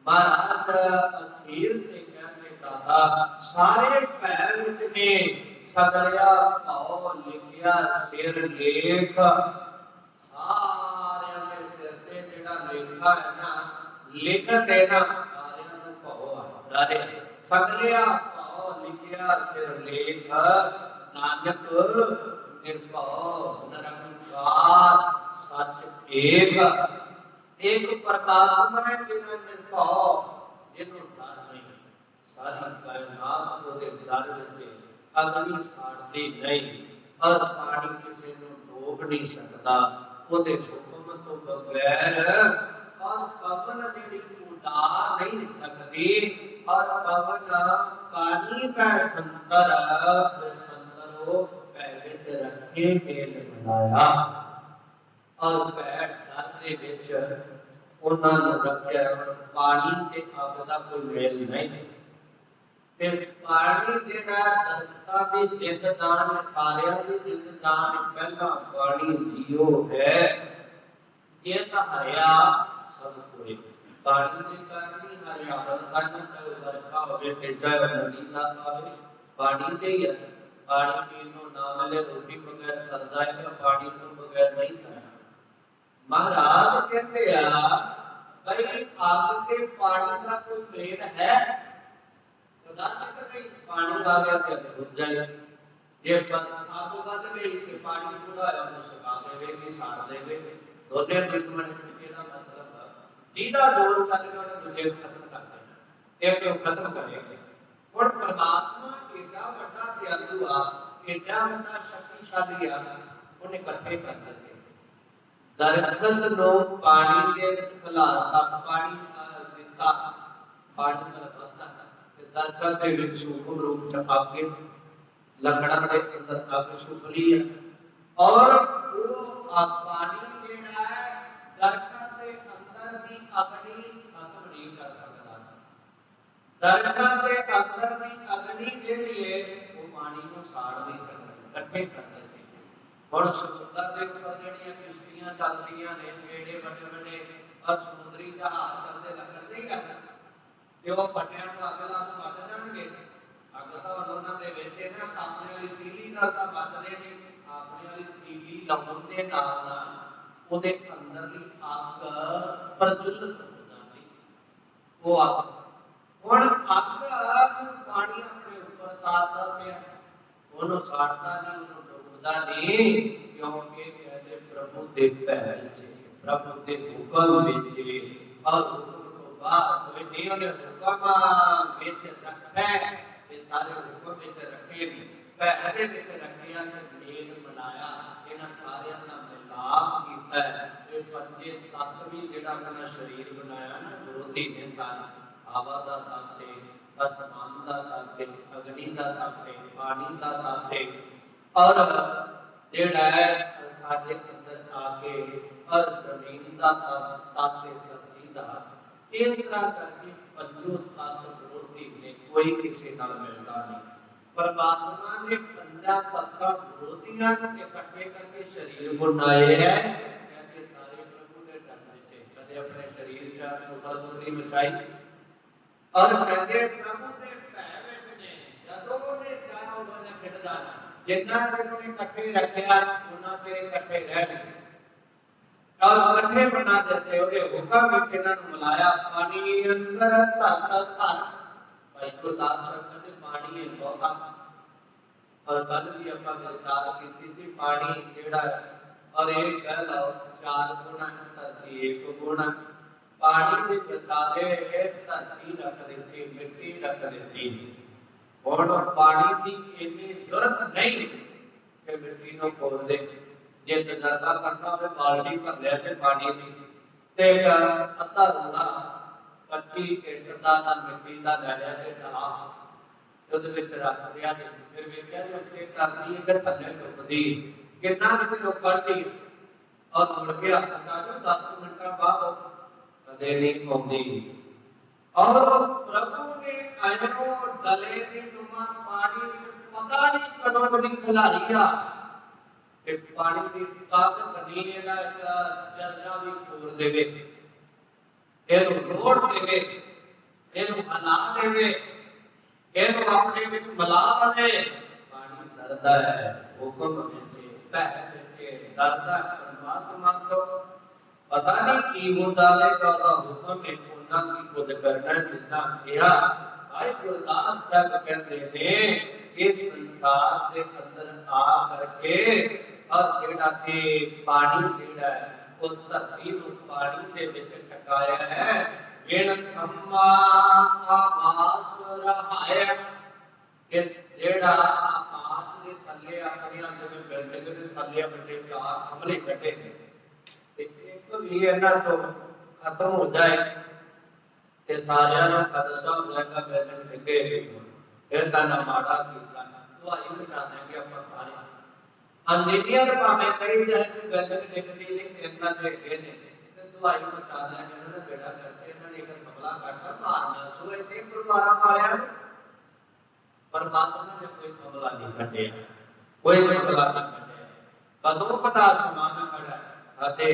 ਮਹਾਰਾਜ ਅਖੀਰ ਤੇ ਕਹਿੰਦੇ ਦਾਦਾ ਸਾਰੇ ਭੈ ਵਿੱਚ ਨੇ, ਸਗਲਿਆ ਭਉ ਲਿਖਿਆ ਸਿਰ ਲੇਖ। ਸਾਰਿਆਂ ਦੇ ਸਿਰ ਤੇ ਜਿਹੜਾ ਲੇਖਾ ਹੈ ਨਾ, ਲਿਖਤ ਹੈ ਨਾ, ਸਾਰਿਆਂ ਨੂੰ ਭਉ ਆਉਂਦਾ ਹੈ। ਸਗਲਿਆ ਭਉ ਲਿਖਿਆ ਸਿਰ ਲੇਖ, ਨਾਨਕ ਨਿਰਭਉ ਨਿਰੰਕਾਰ ਸੱਚ ਏਕ। ਇੱਕ ਪਰਮਾਤਮਾ ਹੈ ਜਿਹਨਾਂ ਨਿਰਭਉ, ਜਿਹਨੂੰ ਡਰ ਨਹੀਂ। ਸਾਰੀ ਕਾਇਨਾਤ ਉਹਦੇ ਡਰ ਵਿੱਚ, ਅਗਨੀ ਸਾੜਦੀ ਨਹੀਂ, ਔਰ ਪਾਣੀ ਕਿਸੇ ਨੂੰ ਡੋਬ ਨਹੀਂ ਸਕਦਾ ਉਹਦੇ ਹੁਕਮ ਤੋਂ ਬਗੈਰ। ਔਰ ਪਵਨ ਜਿਹੜੀ ਉਡਾ ਨਹੀਂ ਸਕਦੀ, ਔਰ ਪਵਨ ਪਾਣੀ ਪੈ ਸੰਤਰ, ਸੰਤਰੋ ਭੈ ਵਿੱਚ ਰੱਖੇ ਮੇਲ ਬਣਾਇਆ। ਔਰ ਭੈ ਡਰ ਦੇ ਵਿੱਚ ਉਹਨਾਂ ਨੂੰ ਰੱਖਿਆ। ਪਾਣੀ ਤੇ ਅੱਗ ਦਾ ਕੋਈ ਮੇਲ ਨਹੀਂ, ਤੇ ਪਾਣੀ ਜਿਹੜਾ ਦਰਖਤਾਂ ਦੀ ਜਿੰਦਦਾਨ, ਸਾਰਿਆਂ ਦੀ ਜਿੰਦਦਾਨ, ਪਹਿਲਾ ਪਾਣੀ ਜੀਓ ਹੈ। ਜੇ ਤਾਂ ਹਰਿਆ ਸਭ ਕੋਏ, ਪਾਣੀ ਦੇ ਕਾਰਨ ਹੀ ਹਰਿਆਵਲ ਕਰਨੀ, ਚਾਹੇ ਵਰਖਾ ਹੋਵੇ ਤੇ ਚਾਹੇ ਨਦੀ ਦਾ ਆਵੇ, ਪਾਣੀ ਤੇ ਹੀ ਹੈ। ਪਾਣੀ ਪੀਣ ਨੂੰ ਨਾ ਮਿਲੇ, ਰੋਟੀ ਬਗੈਰ ਸਰਦਾ ਹੈ, ਪਾਣੀ ਤੋਂ ਬਗੈਰ ਨਹੀਂ ਸਰਦਾ। ਮਹਾਰਾਜ ਕਹਿੰਦੇ ਆ ਬਈ ਅੱਗ ਤੇ ਪਾਣੀ ਦਾ ਕੋਈ ਮੇਲ ਹੈ? ਕਦਾਚਿਤ ਨਹੀਂ। पानी आ गया तो अग बुझ जाएगी, जे अग वध गई तो पानी थोड़ा है उन्हें सुखा देगी, साड़ देगी। दोनों दुश्मन का मतलब जिहदा जोर चल गया उन्हें दूजे खत्म कर देना, एक को खत्म करेगी। और परमात्मा एडा वड्डा दयालु आ, एडा वड्डा शक्तिशाली आ, उन्हें इकट्ठे कर देते। दरखत नो पानी दे विच खलारता, पानी दिता, पानी चलता ते दरखत दे विच सूक्ष्म रूप च अग, लकड़ां दे अंदर अग छुपली है और वो पानी जेड़ा है दरखत दे अंदर दी अग्नि खत्म नहीं कर सकता। दरखत के अंदर की अग्नि जेड़ी है वो पानी को साड़ नहीं सकती, इकट्ठे कर देती है। और समुद्र के ऊपर जेड़ियां किश्तियां चलदियां ने, बेड़े बड़े बड़े और समुद्री जहाज चलते लगदे ही है ते वो पट्टियां नूं अग ला के बच जाणगे। अग तां उन्हां दे विच ना अपने वाली तीली नाल तां बचदे नहीं, अपने वाली तीली लाउण दे नाल ओदे अंदरली अग प्रज्वलित हो जाती, वो अग ਹੁਣ ਅੱਗ ਨੂੰ ਪਾਣੀ ਆਪਣੇ ਉੱਪਰ ਤਾਰਦਾ ਪਿਆ, ਉਹਨੂੰ ਸਾੜਦਾ ਨਹੀਂ, ਉਹਨੂੰ ਡੁੱਬਦਾ ਨਹੀਂ, ਕਿਉਂਕਿ ਕਹਿੰਦੇ ਪ੍ਰਭੂ ਦੇ ਭੈ ਵਿੱਚ, ਪ੍ਰਭੂ ਦੇ ਹੁਕਮ ਵਿੱਚ, ਔਰ ਹੁਕਮ ਤੋਂ ਬਾਅਦ ਕੋਈ ਨਹੀਂ, ਉਹਨੇ ਹੁਕਮ ਵਿੱਚ ਰੱਖਿਆ, ਇਹ ਸਾਰੇ ਹੁਕਮ ਵਿੱਚ ਰੱਖੇ ਨੇ, ਭੈ ਦੇ ਵਿੱਚ ਰੱਖਿਆ ਤੇ ਮੇਲ ਬਣਾਇਆ, ਇਹਨਾਂ ਸਾਰਿਆਂ ਦਾ ਮਿਲਾਪ ਕੀਤਾ। ਇਹ ਪੰਜੇ ਤੱਤ ਵੀ ਜਿਹੜਾ ਆਪਣਾ ਸਰੀਰ ਬਣਾਇਆ ਨਾ, ਵਿਰੋਧੀ ਨੇ ਸਾਰੇ, हवा का तत्व है, आसमान का तत्व है, अग्नि का तत्व है, पानी का तत्व है, और जेड़ा है साडे अंदर आके और जमीन का तत्व है, धरती का। इस तरह करके पंजों तत्व विरोधी ने, कोई किसी नाल मिलता नहीं। परमात्मा ने पंजा तत्व विरोधियां इकट्ठे करके शरीर बनाए हैं, कहते सारे प्रभु के डर विच, कदे अपने शरीर च मुखलमुखली मचाई और कहते प्रभु दे भै विच ने, जदों ने चाहा उदों ने खिड़ जाना, जिन्ना चिर उन्हें इकट्ठे रखिया उन्ना चिर इकट्ठे रह गए और इकट्ठे बना देते, ओदे हुक्म विच इन्हां नूं मिलाया। पानी अंदर धरत धर, भाई गुरदास शब्द दे पानी है बहुता, और कल भी आपां विचार कीती सी पानी जेड़ा, और एक कह लो 4 गुणा धरती 1 गुणा, पानी के बचावे धरती रख देती, मिट्टी रख देती, और पानी की इतनी जरूरत नहीं कि मिट्टी को खोल दे। जे तजर्बा करता हो बाल्टी भर लिया से पानी की ते अद्धा रूड़ा 25 इंच का ना मिट्टी का लै लिया ते ढला ਉਹਦੇ ਵਿੱਚ ਰੱਖ ਦਿਆ ਤੇ ਫਿਰ ਵੇਖਿਆ ਜੇ ਉੱਤੇ ਕਰਦੀ ਹੈ ਕਿ ਥੱਲੇ ਡੁੱਬਦੀ ਕਿੰਨਾ ਕਿਤੇ ਰੁਕੜਦੀ ਔਰ ਮੁੜ ਕੇ ਹੱਥ ਚਾ ਜੋ 10 ਮਿੰਟਾਂ ਬਾਅਦ कदे नहीं आती। और प्रभु ने आयो डले दी नुमा पानी पता नहीं कदों कदी खिलारी आ ते पानी दी ताकत नहीं एदा चरना भी छोड़ देवे, एनु रोड़ देवे, एनु हला देवे, एनु अपने विच मिला दे। पानी डरदा है, हुक्म विच भै विच डरदा परमात्मा तो पता नहीं की होता है, का हुक्म है उन्ना की खुद करना जितना किया। भाई गुरदास साहब कहते ने इस संसार के अंदर आ करके और जेड़ा से पानी जेड़ा है वो धरती को पानी दे विच टकाया है। विण थम्मा आकाश रहाया कि जेड़ा आकाश के थल्ले अपने जिवें बिल्डिंग के थल्ले बड़े 4 थमले कटे ने एक भी इन्हां चों खत्म हो जाए ते सारियां नूं खदशा हो जाएगा बिल्डिंग डिगे फिर तां ना माड़ा कीता दुआई बचा देंगे आपां सारे। इंजीनियर भावें कही जाए कि बिल्डिंग डिगदी नहीं इन्हां दे अगे ने ते दुआई बचा देंगे, इन्हां दा बेड़ा करके इन्हां ने एक हमला करता मारना सो इतने परिवारां वालियां परमात्मा ने कोई हमला नहीं कटिया, कोई हमला नहीं कटिया। कदों कदा आसमान खड़ा है साडे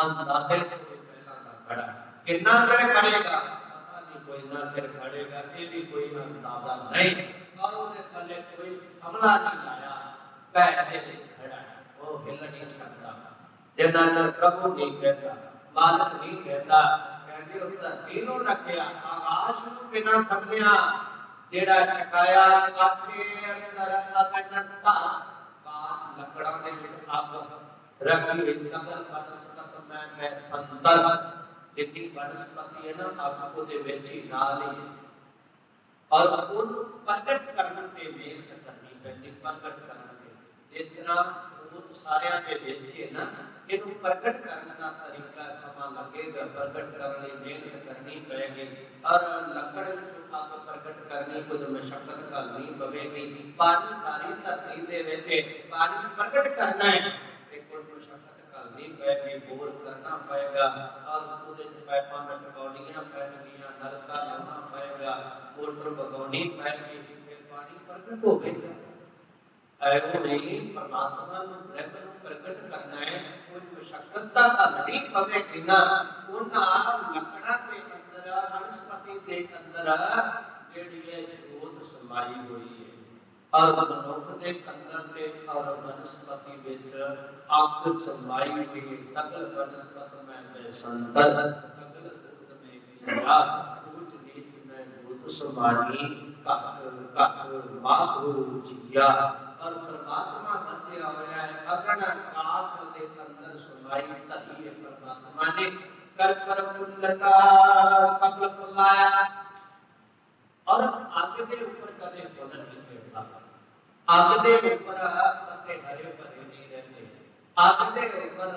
अंदाजे तो पहला का खड़ा, कितना चਿਰ खड़ेगा पता नहीं, कोई ना चਿਰ खड़ेगा ये भी कोई अंदाजा नहीं। और उसने थले कोई हमला नहीं लाया, पैर दे विच खड़ा है, वो हिल नहीं सकता। जिन्ना चਿਰ प्रभु नहीं कहता, मालिक नहीं कहता, कहते उस धरती नूं रखिया, आकाश नूं बिना थम्मिया, जेड़ा टकाया काठे अंदर अगन धर काठ लकड़ां दे विच अग रखी हुई सकल वनस्पत मैं संतर जितनी वनस्पति है ना अग को दे विच ही नाल ही और उन प्रगट करने ते मेहनत करनी पैंदी प्रगट करने जिस तरह जोत सारिਆਂ ਦੇ ਵਿੱਚ है ना ਇਹਨੂੰ प्रगट करने का तरीका समा लगेगा प्रगट करने ਲਈ ਮਿਹਨਤ ਕਰਨੀ ਪਏਗੀ और ਲੱਕੜ ਵਿੱਚੋਂ ਅੱਗ प्रगट करनी कुछ मशक्कत करनी पवेगी पानी सारी धरती ਦੇ ਵਿੱਚ पानी प्रगट करना है ਤੇ कुछ मशक्कत करनी पएगी बोर करना पएगा और ਉਹਦੇ ਚ ਪਾਈਪਾਂ ਲਟਕਾਉਣੀਆਂ ਪੈਣਗੀਆਂ ਨਲਕਾ ਲਾਉਣਾ पएगा मोटर बगानी पाएगी फिर पानी प्रगट होगा ऐसे नहीं परमात्मा को ब्रह्म को प्रकट करना है कुछ मशक्कत का नहीं पवेगी ना उन लकड़ा के अंदर वनस्पति के अंदर जेड़ी है जोत समाई हुई है और मनुख के अंदर ते और वनस्पति विच अग समाई हुई है सकल वनस्पत में संतर सकल भूत में पीड़ा ऊंच नीच में जोत समानी कक माहू जिया और परमात्मा बसिया होया है अगन काठ के अंदर समाई तही है परमात्मा ने कर पर पुण्यता सकल फलाया और आग के ऊपर कदे फल नहीं खिलता आग के ऊपर पत्ते हरे भरे नहीं रहते आग के ऊपर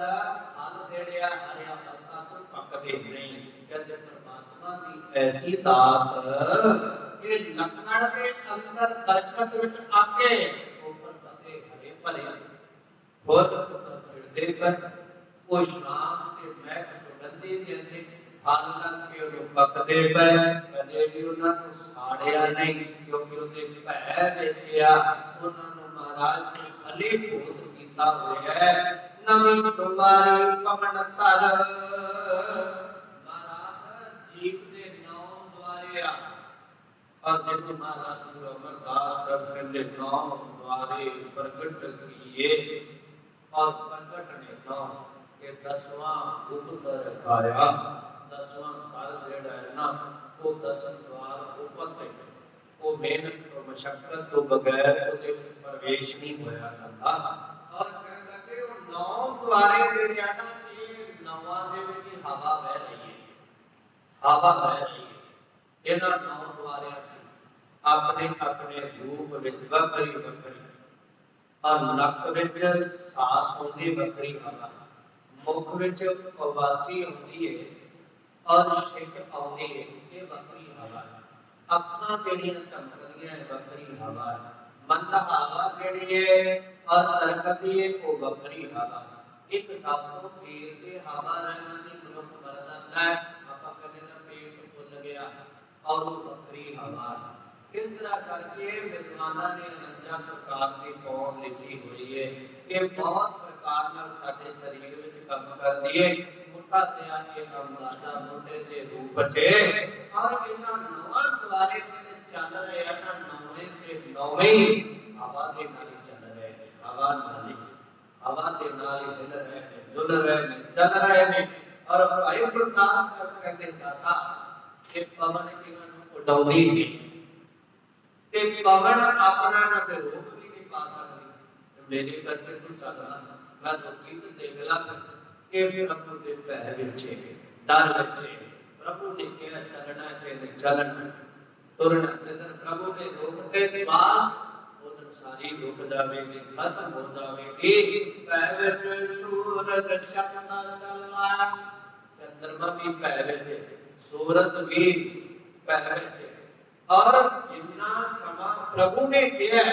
फल देड़िया हरे पत्ता तो पकदे नहीं कहते परमात्मा की ऐसी दात कि लकड़ के अंदर दरखत विच आके भरे बहुत फिरदे पर वो शाम के महक सुगंधी देंदे फल लग के उन्हें पकदे पर कदे भी उन्होंने साड़िया नहीं क्योंकि उनके भै बेचिया उन्होंने महाराज को फली भूत कीता हुआ है नवी दुआरी पवन तर महाराज जीव दे नौ द्वारे और जब महाराज गुरु अमरदास सब कहते नौ द्वारे प्रगट किए और प्रगट ने नौ के 10वां उपतर खाया 10वां कर जेड़ा है ना वो 10 द्वार उपते वो मेहनत तो मशक्कत तो बगैर ਉਹਦੇ प्रवेश नहीं होया ਜਾਂਦਾ और कहने लगे वो नौ द्वारे जेड़े आ ना ਇਹ ਨੌਵਾਂ ਦੇ ਵਿੱਚ ਹਵਾ ਵਹਿ ਰਹੀ ਹੈ ਹਵਾ ਵਹਿ ਰਹੀ ਹੈ ਇਹਨਾਂ ਨੌ द्वारिਆਂ ਚ अपने अपने रूप विच वखरी वखरी और नक विच सांस होंदी वखरी हवा मुख विच उबासी होंदी है और छिक आउंदी है ये वखरी हवा है अखां जेड़ियां चमकदियां है वखरी हवा है मंद हवा जेड़ी है और सरकती है वो वखरी हवा है एक सब तो फेर दे हवा रहना दी मनुख मर जाता है आपा कहने दा पेट फुल गया और वो वखरी हवा है इस तरह करके विद्वाना ने 49 प्रकार की पौध लिखी हुई है ये बहुत प्रकार नाल साडे शरीर विच काम करदी है मोटा दिया के हम दादा मोटे दे रूप च और इन्हां नौवां द्वारे जेडे चल रहे हैं ना नौवें ते नौवें हवा दे नाल चल रहे हैं हवा दे नाल हिल रहे हैं जुल रहे हैं चल रहे हैं और भाई गुरदास साहब कहते दाता कि पवन इन्हां नूं उडाउंदी नहीं ते पवन अपना ना ते रोक भी नहीं पा सकती मेरे करके तू चलना मैं दुखी तो देख ला के प्रभु दे भै विच डर विच प्रभु ने कहा चलना ते चलना तुरना ते प्रभु ने रोकते श्वास उधर सारी रुक जावेगी खत्म हो जावेगी भै विच सूरज चंदा चला चंद्रमा भी भै विच सूरज भी भै विच और जिन्ना समा प्रभु ने किया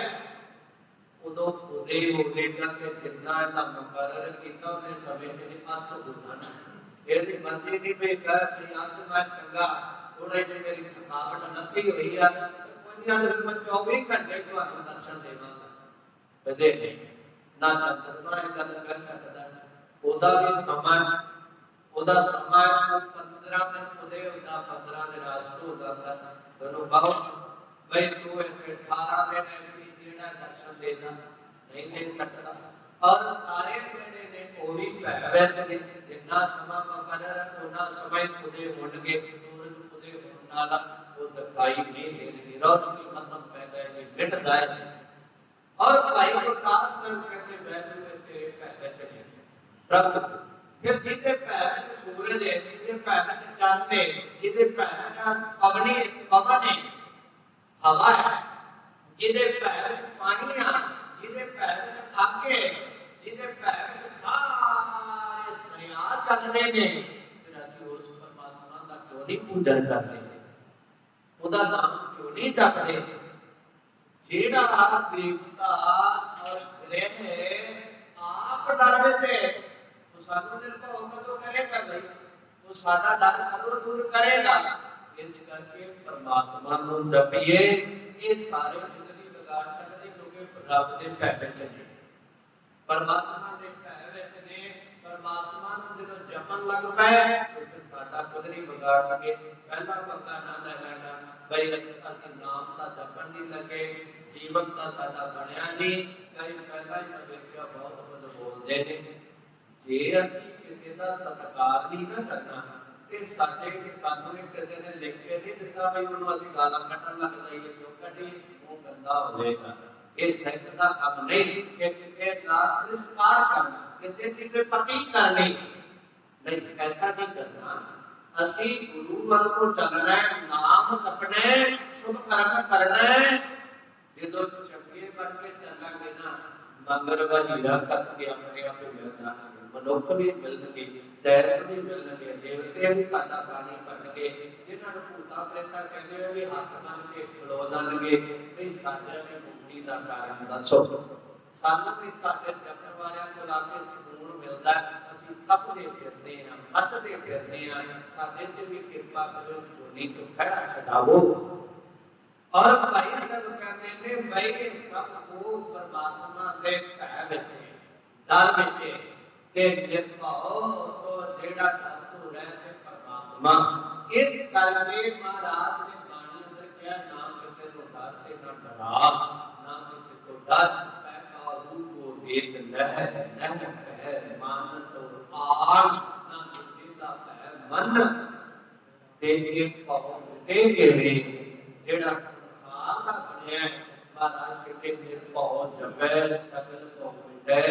उदो उदे होगा कि जिन्ना इतना मुकर्रर किया उन्हें समय से अस्त हो जाना यदि मर्जी नहीं पे कह कि आज मैं चंगा थोड़े जी मेरी थकावट नहीं हुई है कोई नहीं आज मैं 24 घंटे ਤੁਹਾਨੂੰ दर्शन देवांगा कदे नहीं ना चंद्रमा ਇਹ ਗੱਲ ਕਰ ਸਕਦਾ ਉਹਦਾ ਵੀ ਸਮਾਂ ਉਹਦਾ ਸਮਾਂ 15 ਦਿਨ ਉਹਦੇ ਹੁੰਦਾ 15 ਦਿਨ ਅਸਤ ਹੁੰਦਾ दोनों बाहु भाई तू 18 दिन भी जेड़ा दर्शन देना नहीं दे सकता और तारे जेड़े ने वो भी भैवत ने जितना समा मकर उतना समय खुदे होणगे सूरज खुदे होण नाला वो दिखाई नहीं देंगे रोशनी मिटदा है। और भाई गुरदास सिंह कहते वैगुरू तेरे भै चले प्रभु फिर जिहदे भै विच सूरज है, जिहदे भै विच चंद है, जिहदे भै विच पवन है, हवा है, जिहदे भै विच पानी है, जिहदे भै विच अग है, जिहदे भै विच सारे दरिया चलदे ने, फिर असीं उस परमात्मा दा क्यों नहीं पूजन करदे, ਉਹਦਾ ਨਾਮ क्यों नहीं जपते। जेड़ा देवता और ग्रह आप डर विच तो सानू निर्भव कदों करेगा भाई, वो साडा डर कदों दूर करेगा। इस करके परमात्मा नू जपिए, ये सारे युग नहीं बिगाड़ सकते क्योंकि रब दे भै विच ने, परमात्मा दे भै विच ने। परमात्मा नू जदों जपन लग पए तो फिर साडा कुछ नहीं बिगाड़नगे। पहला पंगा ना ले लेना भाई असीं नाम दा जपन नहीं लगे, जीवन का साडा बनया नहीं। कई पहला ही मैं देखिया बहुत कुछ बोलते हैं, जे असीं किसी का सत्कार नहीं ना करना ते साडे सानू किसी ने लिख के नहीं दिता भाई उन्होंने असीं गालां कड्ढण लग जाइए, क्यों कड्ढी मुंह गंदा हो जाएगा। ये सिख का काम नहीं कि किसी का तिरस्कार करना, किसी की विपत्ति करनी नहीं, ऐसा नहीं करना। असी गुरु वाल को चलना है, नाम जपना है, शुभ कर्म करना है। जो चंगे बन के चलांगे ना मगर हीरा तक के अपने आप मिल जाएंगे, मनुख भी मिलणगे, दैवत भी मिलणगे, देवते भी साडा पानी भरनगे। जिन्हां नूं भूता प्रेता कहंदे हो भी हाथ बन के खलो जाणगे भी साडे भी मुक्ति दा कारण दसो, सानू भी तुहाडे जपण वालियां कोल आके सकून मिलदा है। असीं तपदे फिरदे हां, मचदे फिरदे हां, साडे ते भी किरपा करो, इस झोली चों खड़ा छडावो। और भाई सब कहते ने भाई सब को परमात्मा दे भै विच डर विच ते निर्भव तो जेड़ा डर तो रहते परमात्मा। इस करके महाराज ने बाणी अंदर कहा ना किसी को डर ते ना डरा, ना किसी को डर पैका रूप को देख लह नह भै मान तो आन, ना किसी दा भै मन ते एक पाव ते गेवे जेड़ा संसार दा बनया महाराज कहते निर्भव जपै सकल को मिटै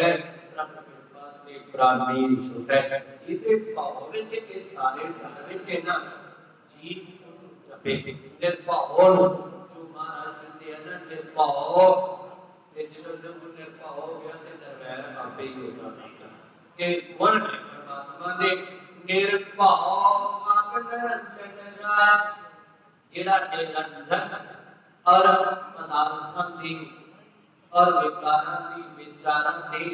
प्रभ कृपा ते प्राणी छुटै। जिहदे भाव विच ये सारे डर विच है ना जी ओनू जपे निर्भव जो महाराज कहते हैं ना निर्भव ते जो निर्भव हो गया ते निर्वैर आपे ही हो जाएगा। ये गुण है परमात्मा दे निर्भव आप निरंजन राय, जेड़ा निरंजन और पदार्थां दी और विकारां दी विचारां दी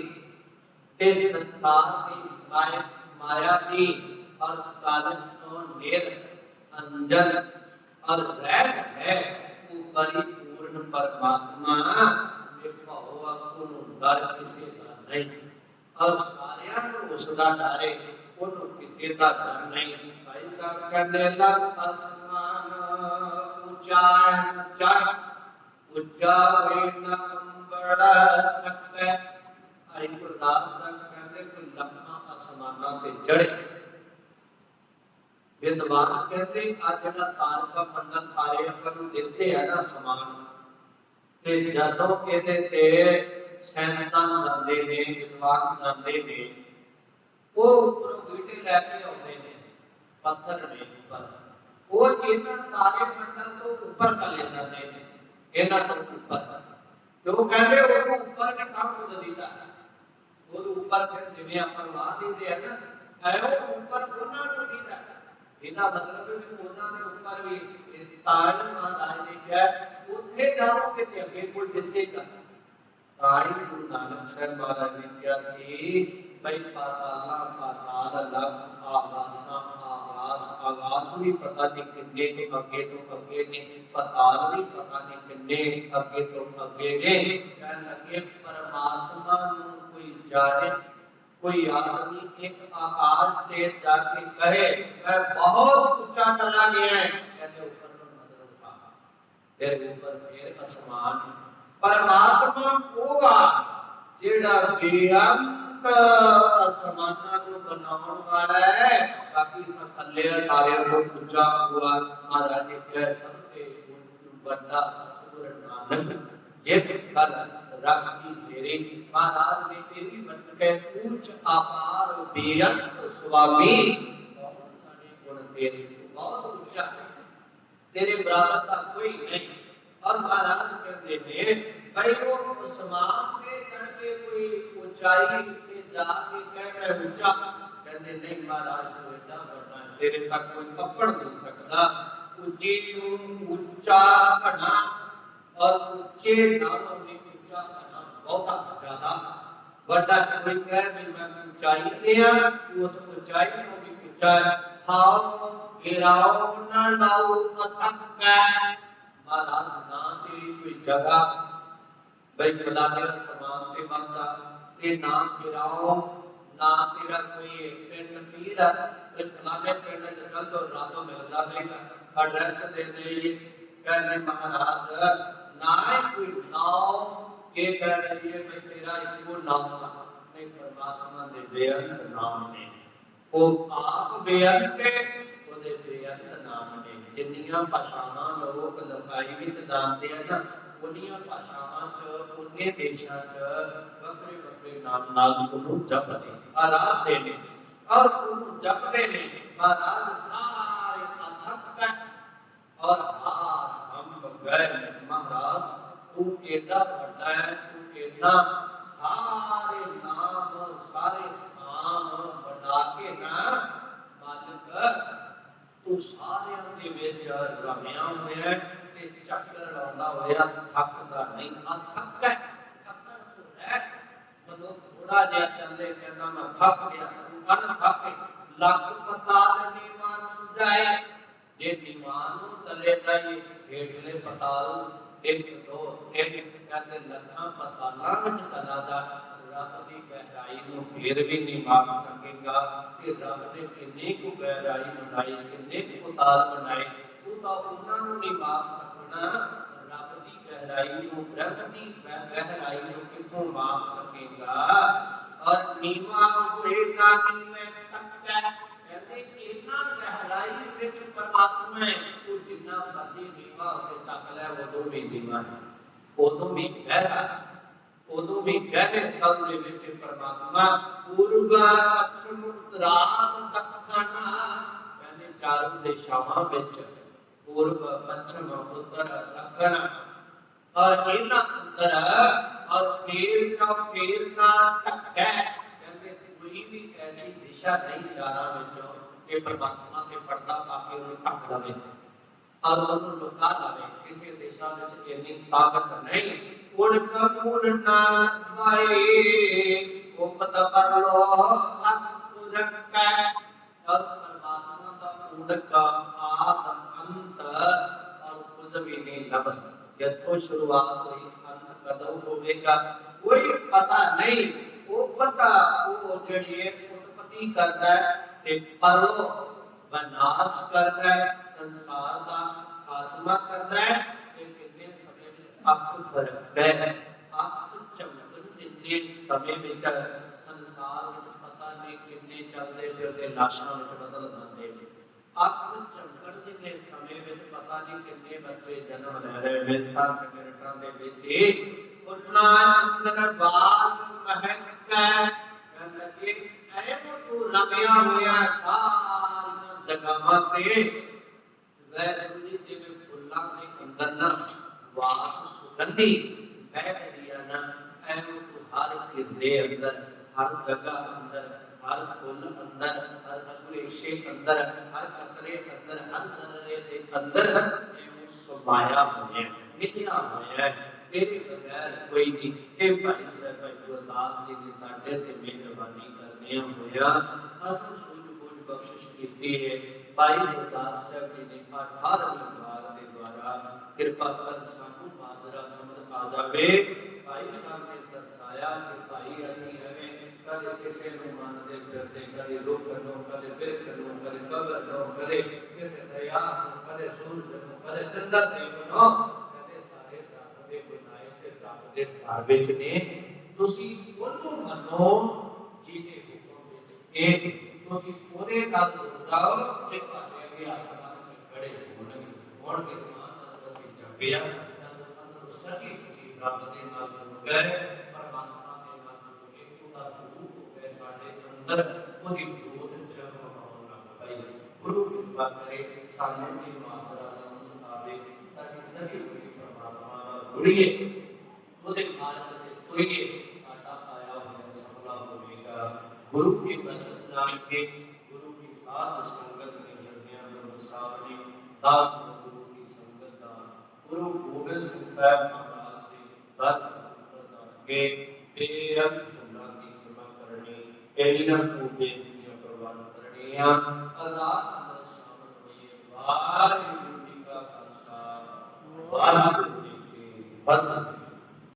ते संसार दी माया दी और कालश तो निर अंजन और रहित है वो परिपूर्ण परमात्मा निर्भव को डर किसी का नहीं और सारियां नूं उसदा डर है, उन्हों किसी का डर नहीं। भाई साहब कहते लख आसमान ऊंचा चढ़ ऊंचा वे न बड़ा सकता। हरि गुरदास साहब कहते कोई लखां आसमानां ते चढ़े। विद्वान कहते आज जिहड़ा तारका मंडल तारे अपन नूं दिसदे है ना आसमान ते जदों इहदे ते साइंसदान जांदे ने, विद्वान जांदे ने, वो उपरों गीटे लैके आउंदे ने, पत्थर ने ऊपर वो इन्हां तारे मंडल तो ऊपर चले जाते हैं, इन्हां तो ऊपर जो कहते वो ऊपर के काम को दीदा वो ऊपर फिर जिवें अपन ला दीदे है ना ऐ वो ऊपर उन्हां नूं दीदा। इहदा मतलब है कि उन्हां दे ऊपर भी तारे महाराज ने कहा उत्थे जाओगे ते अगे कोई दिसेगा। ताई गुरु नानक साहब महाराज ने कहा सी भाई पाताला पाताल लख आगासा आगास आगास भी पता नहीं किन्ने तो अगे ने, पाताल भी पता नहीं किन्ने अगे तो अगे ने। कहने लगे परमात्मा नूं कोई जाने, कोई आदमी एक आकाश से जाके कहे मैं बहुत ऊंचा चला गया है, कहते ऊपर पर नजर उठा फिर ऊपर फिर आसमान। परमात्मा होगा जेड़ा बेअंत आसमानां नूं बनाउण वाला है, बाकी सब थल्ले सारे को ऊंचा हुआ। महाराज ने कहा सब ते बड़ा सतगुर नानक जित कल राखी तेरे। महाराज ने तेरी बन के ऊंच आपार बेअंत स्वामी, बहुत सारे गुण तेरे, बहुत ऊंचा है, तेरे बराबर का कोई नहीं। और महाराज कहते हैं भाई वो आसमान पे चढ़ के कोई ऊंचाई पे जाके कह मैं ऊंचा, कहते नहीं महाराज तो इतना बड़ा है, तेरे तक कोई पकड़ नहीं सकता। ऊंची ऊंचा घना और ऊंचे नालों में ऊंचा घना बहुत ज्यादा बड़ा, कोई कह भी मैं ऊंचाई पे हूं, उस ऊंचाई को भी ऊंचा है। हाओ गिराओ ना नाओ अथक, महाराज ना तेरी कोई जगह भाई फलाने समान ते मस्ता ते ना गिराओ, ना तेरा कोई पिंड पीड़ है फलाने पिंड च चल दो रातों मिल जाएगा, एड्रेस दे दे। कहने महाराज ना कोई नाव ये कह रही है भाई तेरा इको नाम नहीं, परमात्मा दे बेअंत नाम ने, वो आप बेअंत है ओदे बेअंत नाम ने। जिन्नियां भाषावां लोग लंबाई विच जानते हैं ना, उन्नियां भाषावां च उन्ने देशां च वक्रे वक्रे नाम नाल उन्हों जपदे आराधदे ने और उन्हों जपदे ने। महाराज सारे अथक है और हार हम गए। महाराज तू एडा बड़ा है, तू एडा सारे नाम सारे नाम बना के ना मालिक तू सारे दे विच रमिया होया ते चक्कर लाउंदा होया थकदा नहीं। अथक है, थकन तो है मतलब थोड़ा जिहा चले कहंदा मैं थक गया, अनथक लख पताल नीवान जाए, जे नीवान चले जाए हेठले पताल एक दो एक कहते लखा पतालां विच चला जा, रब की गहराई नूं फिर भी नहीं माप सकेगा कि रब ने कितनी को गहराई बनाई, कितने पताल बनाए, तू तो उन्हां नूं नहीं माप सकना, रब की गहराई नूं ब्रह्म की गहराई नूं किथों माप सकेगा। और नीवा होएगा नीवे तक कहते इतना गहराई विच परमात्मा है, वो जिन्ना मर्जी नीवा होके चक लै उदों भी नीवा है, उदों भी गहरा, उदों भी गहरे तल दे विच परमात्मा। पूर्व पश्चिम उत्तराद दक्षिण कहते चारों दिशावां विच पूर्व पश्चिम उत्तर दक्षिण और इन्हां अंदर और फेर का टक्कै कहते कोई भी ऐसी दिशा नहीं चारां विचों कि परमात्मा ते पर्दा पाके उन्हें ढक लवे और उन्हें लुका लवे, किसी दिशा विच इतनी ताकत नहीं। उड़ कमूल ना वाए उपत परलो अकुरक्कै और परमात्मा का उड़ का आद अंत और कुछ भी नहीं लभदा, यथो शुरुआत हुई अंत कदों होवेगा कोई पता नहीं। वो पता वो जड़ी उत्पत्ति करता है ते परलो विनाश करता है, संसार का खात्मा करता है। कितने समय में अख फर्क है, अख चमकन जितने समय में संसार में पता नहीं कितने चलते फिरते लाशां में बदल जाते हैं, अख चमकन जितने समय में पता नहीं कितने बच्चे जन्म ले रहे मिनटां सेकंडां दे विच उन्ना अंदर वास महक कहन लगे ऐवो तू रमिया होया सारियां जगहां ते वैगुरु जी जिवें फुल्लां दे अंदर ना वास सुगंधी महक दिया ना, ऐवो तू हर फिरदे अंदर हर जगह अंदर हर फुल अंदर हर रेशे अंदर हर कतरे अंदर हर जर्रे के अंदर ऐवो समाया होया मिथ्या होया तेरे बगैर कोई नहीं। हे भाई साहब गुरदास जी ने साडे ते मेहरबानी करने होया सानू सूझ बूझ बख्शिश कीती है। भाई गुरदास साहब जी ने 18वें वार दे द्वारा कृपा कर सानू माजरा समझ आ जावे। भाई साहब ने दर्शाया कि भाई असीं एवें कदे किसे नूं मनदे फिरदे, कदे रुख नूं, कदे बिरख नूं, कदे कबर नूं, कदे किसे दरिया नूं, कदे सूरज नूं, कदे चंद्र देव नूं, कदे सारे रब दे बनाए ते रब दे घर विच ने। तुसीं ओनू मनो जिहदे हुकम विच एक तुसीं ओदे नाल जुड़ जाओ ते तुहाडे अगे हत्थ खड़े होणगे होणगे। मां असीं जग गया जब अंदर सच्ची मुची रब दे नाल जुड़ गए परमात्मा दे नाल जुड़ के ओदा रूप है साडे अंदर ओदी जोत जगमगाउण लग पई गुरु कृपा करे सानू दी मात्रा समझ आवे ਅਸੀਂ ਸੱਚੀ ਮੁੱਚੀ ਪਰਮਾਤਮਾ ਨਾਲ ਜੁੜੀਏ ਉਹਦੇ ਮਾਰਗ ਤੇ ਤੁਰੀਏ ਸਾਡਾ ਆਇਆ ਹੋਇਆ ਸਫਲਾ ਹੋਵੇਗਾ ਗੁਰੂ ਕੀ ਬਚਨ ਜਾਣ ਕੇ ਗੁਰੂ ਕੀ ਸਾਧ ਸੰਗਤ ਨੇ ਜਗਿਆਂ ਨੂੰ ਵਸਾਵਣੀ ਦਾਸ ਗੁਰੂ ਕੀ ਸੰਗਤ ਦਾ ਗੁਰੂ ਗੋਬਿੰਦ ਸਿੰਘ ਸਾਹਿਬ ਮਹਾਰਾਜ ਦੇ ਦਰ ਦਾ ਅੱਗੇ ਬੇਅੰਤ ਭੁੱਲਾਂ ਦੀ ਕਿਰਪਾ ਕਰਨੀ ਇੰਨੀਆਂ ਬੇਨਤੀਆਂ ਪ੍ਰਵਾਨ ਕਰਨੀਆਂ ਅਰਦਾਸ ਅੰਦਰ ਸ਼ਾਮਲ ਹੋਈਏ ਵਾਹਿਗੁਰੂ ਜੀ ਕਾ ਖਾਲਸਾ ਵਾਹਿਗੁਰੂ ਜੀ ਕੀ ਫਤਿਹ।